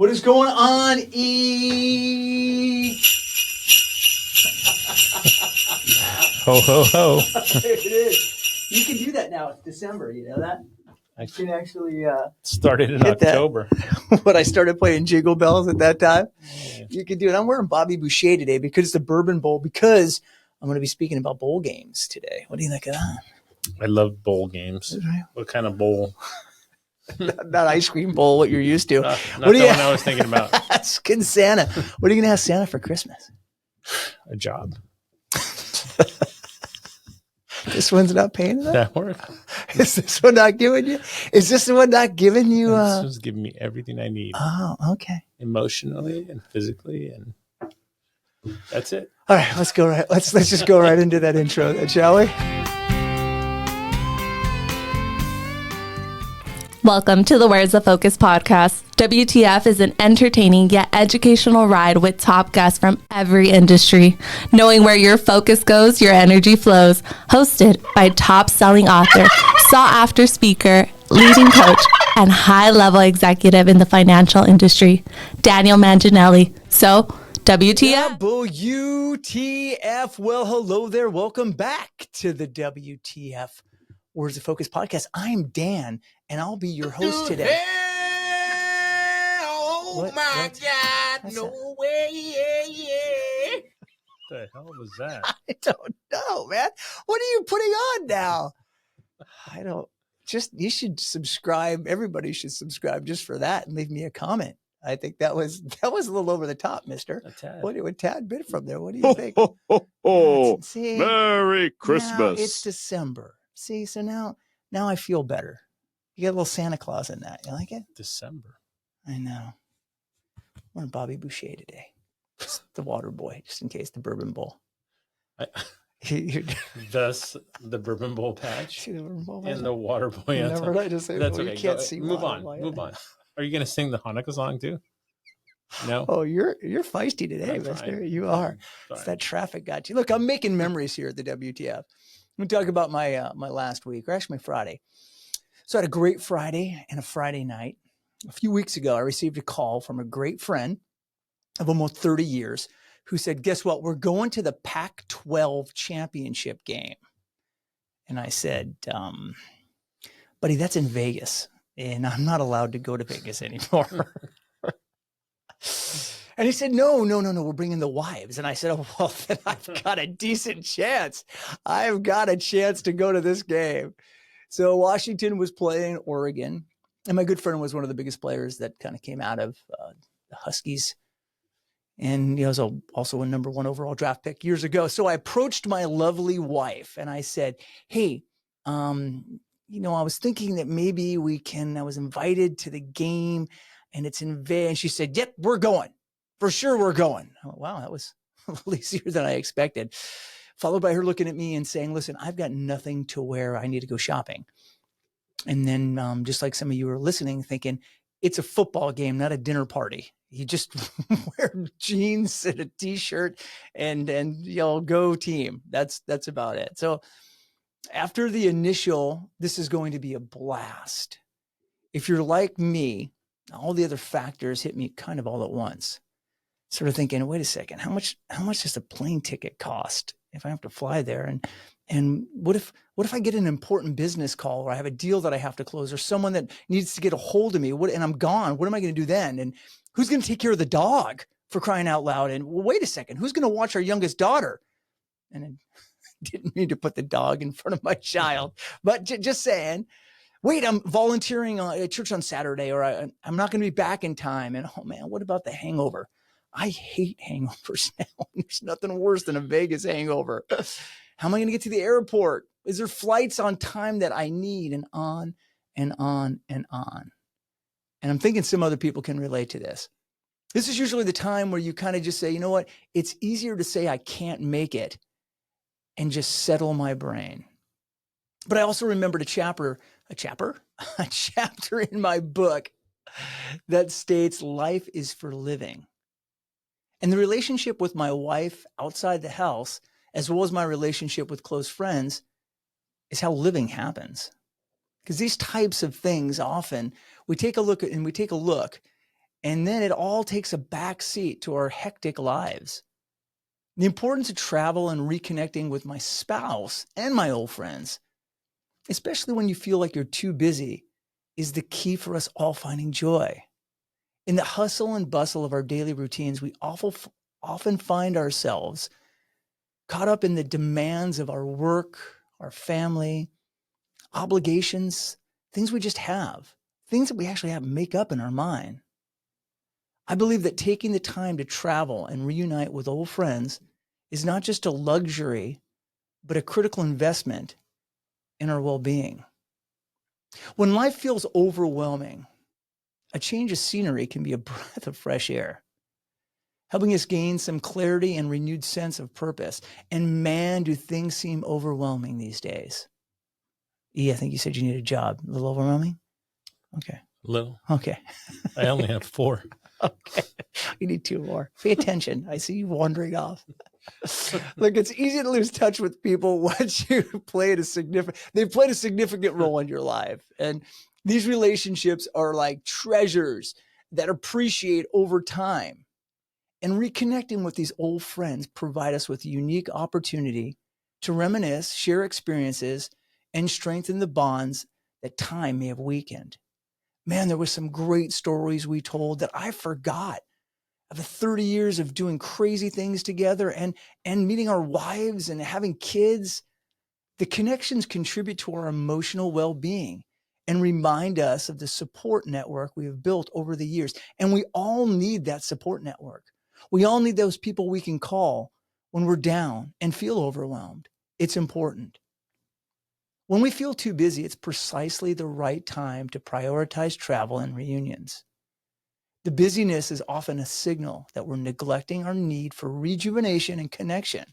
What is going on, E? Ho, ho, ho. There it is. You can do that now. It's December. You know that? You can actually Started in October. When I started playing Jingle Bells at that time, you can do it. I'm wearing Bobby Boucher today because it's the Bourbon Bowl, because I'm going to be speaking about bowl games today. What do you think of that? I love bowl games. Right. What kind of bowl? Not ice cream bowl, what you're used to. Not What the one I was thinking about. Asking Santa. What are you going to ask Santa for Christmas? A job. This one's not paying enough? That work? Is this one not giving you? Is this the one not giving you? This was giving me everything I need. Oh, okay. Emotionally and physically, and that's it. All right, let's go right. Let's just go right into that intro, then, shall we? Welcome to the Where's the Focus podcast. WTF is an entertaining yet educational ride with top guests from every industry. Knowing where your focus goes, your energy flows. Hosted by top-selling author, sought-after speaker, leading coach, and high-level executive in the financial industry, Daniel Manginelli. So, WTF? WTF. Well, hello there. Welcome back to the WTF Where's the Focus podcast. I'm Dan, and I'll be your host today. Oh my God, no way. What the hell was that? I don't know, man. What are you putting on now? I don't. You should subscribe. Everybody should subscribe just for that and leave me a comment. I think that was a little over the top, mister. A tad. What a tad bit from there. What do you think? See, Merry now Christmas. it's December. See, so now I feel better. You got a little Santa Claus in that. You like it? December. I know. We're Bobby Boucher today. It's the water boy, just in case, the Bourbon Bowl. Thus, the Bourbon Bowl patch See the Bourbon Bowl and the water boy. Never I just say, That's well, okay. you can't Go, see. move water on. boy. Move on. Are you going to sing the Hanukkah song too? No. Oh, you're feisty today, I'm mister. fine. You are. It's that traffic got you. Look, I'm making memories here at the WTF. I'm going to talk about my last week, or actually my Friday. So I had a great Friday and a Friday night. A few weeks ago, I received a call from a great friend of almost 30 years who said, guess what? We're going to the Pac-12 championship game. And I said, buddy, that's in Vegas, and I'm not allowed to go to Vegas anymore. And he said, no, we're bringing the wives. And I said, oh, well, then I've got a decent chance. I've got a chance to go to this game. So Washington was playing Oregon. And my good friend was one of the biggest players that kind of came out of the Huskies. And he was also a number 1 overall draft pick years ago. So I approached my lovely wife and I said, hey, I was thinking that maybe I was invited to the game and it's in Vegas. And she said, yep, we're going. For sure we're going. Oh, wow, that was a little easier than I expected. Followed by her looking at me and saying, listen, I've got nothing to wear. I need to go shopping. And then just like some of you are listening, thinking, it's a football game, not a dinner party. You just wear jeans and a T-shirt and go team. That's about it. So after the initial, this is going to be a blast. If you're like me, all the other factors hit me kind of all at once. Sort of thinking, wait a second, how much does a plane ticket cost if I have to fly there? And what if I get an important business call, or I have a deal that I have to close, or someone that needs to get a hold of me, and I'm gone? What am I going to do then? And who's going to take care of the dog, for crying out loud? And wait a second, who's going to watch our youngest daughter? And I didn't mean to put the dog in front of my child, but just saying, wait, I'm volunteering at church on Saturday, or I'm not going to be back in time. And oh man, what about the hangover? I hate hangovers now. There's nothing worse than a Vegas hangover. How am I going to get to the airport? Is there flights on time that I need? And on and on and on. And I'm thinking some other people can relate to this. This is usually the time where you kind of just say, you know what? It's easier to say I can't make it and just settle my brain. But I also remembered a chapter in my book that states life is for living. And the relationship with my wife outside the house, as well as my relationship with close friends, is how living happens. Because these types of things, often we take a look And then it all takes a back seat to our hectic lives. The importance of travel and reconnecting with my spouse and my old friends, especially when you feel like you're too busy, is the key for us all finding joy. In the hustle and bustle of our daily routines, we often find ourselves caught up in the demands of our work, our family, obligations, things we just have, things that we actually have make up in our mind. I believe that taking the time to travel and reunite with old friends is not just a luxury, but a critical investment in our well-being. When life feels overwhelming, a change of scenery can be a breath of fresh air, helping us gain some clarity and renewed sense of purpose. And man, do things seem overwhelming these days. I think you said you need a job. A little overwhelming? Okay. Little. Okay. I only have 4. Okay. You need 2 more. Pay attention. I see you wandering off. Look, it's easy to lose touch with people once they've played a significant role in your life. And these relationships are like treasures that appreciate over time. And reconnecting with these old friends provide us with a unique opportunity to reminisce, share experiences, and strengthen the bonds that time may have weakened. Man, there was some great stories we told that I forgot. Of the 30 years of doing crazy things together and meeting our wives and having kids, the connections contribute to our emotional well-being and remind us of the support network we have built over the years. And we all need that support network. We all need those people we can call when we're down and feel overwhelmed. It's important. When we feel too busy, it's precisely the right time to prioritize travel and reunions. The busyness is often a signal that we're neglecting our need for rejuvenation and connection.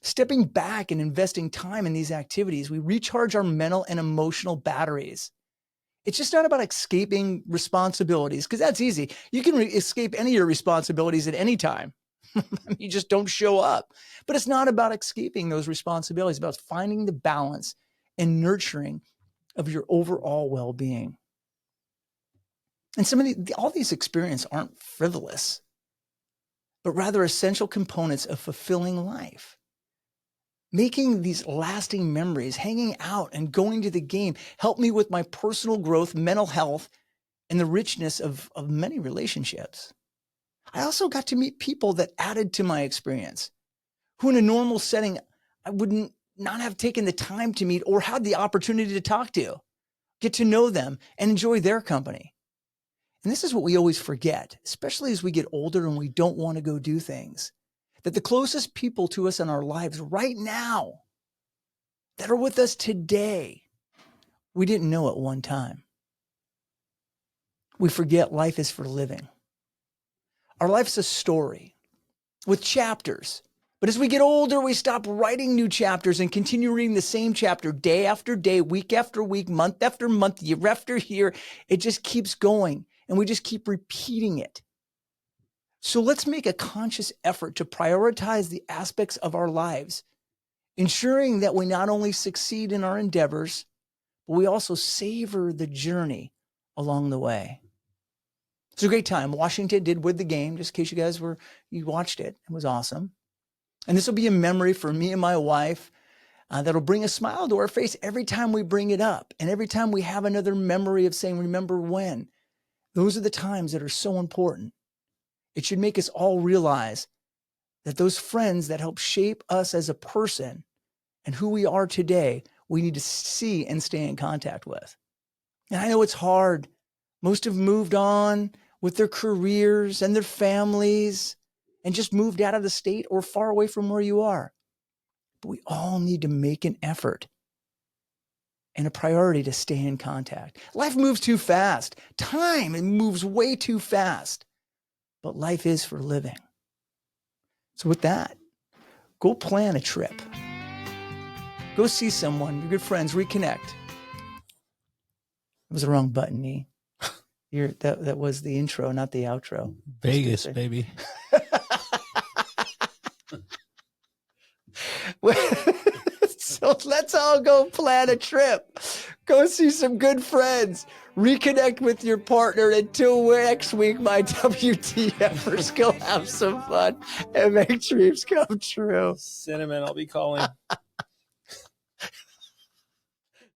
Stepping back and investing time in these activities, we recharge our mental and emotional batteries. It's just not about escaping responsibilities, because that's easy. You can escape any of your responsibilities at any time. You just don't show up. But it's not about escaping those responsibilities. It's about finding the balance and nurturing of your overall well-being. And all these experiences aren't frivolous, but rather essential components of fulfilling life. Making these lasting memories, hanging out and going to the game helped me with my personal growth, mental health, and the richness of many relationships. I also got to meet people that added to my experience, who in a normal setting, I wouldn't not have taken the time to meet or had the opportunity to talk to, get to know them and enjoy their company. And this is what we always forget, especially as we get older and we don't want to go do things, that the closest people to us in our lives right now, that are with us today, we didn't know at one time. We forget life is for living. Our life's a story with chapters. But as we get older, we stop writing new chapters and continue reading the same chapter day after day, week after week, month after month, year after year. It just keeps going. And we just keep repeating it. So let's make a conscious effort to prioritize the aspects of our lives, ensuring that we not only succeed in our endeavors, but we also savor the journey along the way. It's a great time. Washington did win the game, just in case you watched it. It was awesome. And this will be a memory for me and my wife that'll bring a smile to our face every time we bring it up. And every time we have another memory of saying, remember when. Those are the times that are so important. It should make us all realize that those friends that help shape us as a person and who we are today, we need to see and stay in contact with. And I know it's hard. Most have moved on with their careers and their families and just moved out of the state or far away from where you are. But we all need to make an effort and a priority to stay in contact. Life moves too fast. Time, it moves way too fast. But life is for living. So with that, go plan a trip. Go see someone, your good friends, reconnect. It was the wrong button, E. That was the intro, not the outro. Vegas, baby. So let's all go plan a trip. Go see some good friends. reconnect with your partner. Until next week, my WTFers, go have some fun and make dreams come true. Cinnamon, I'll be calling.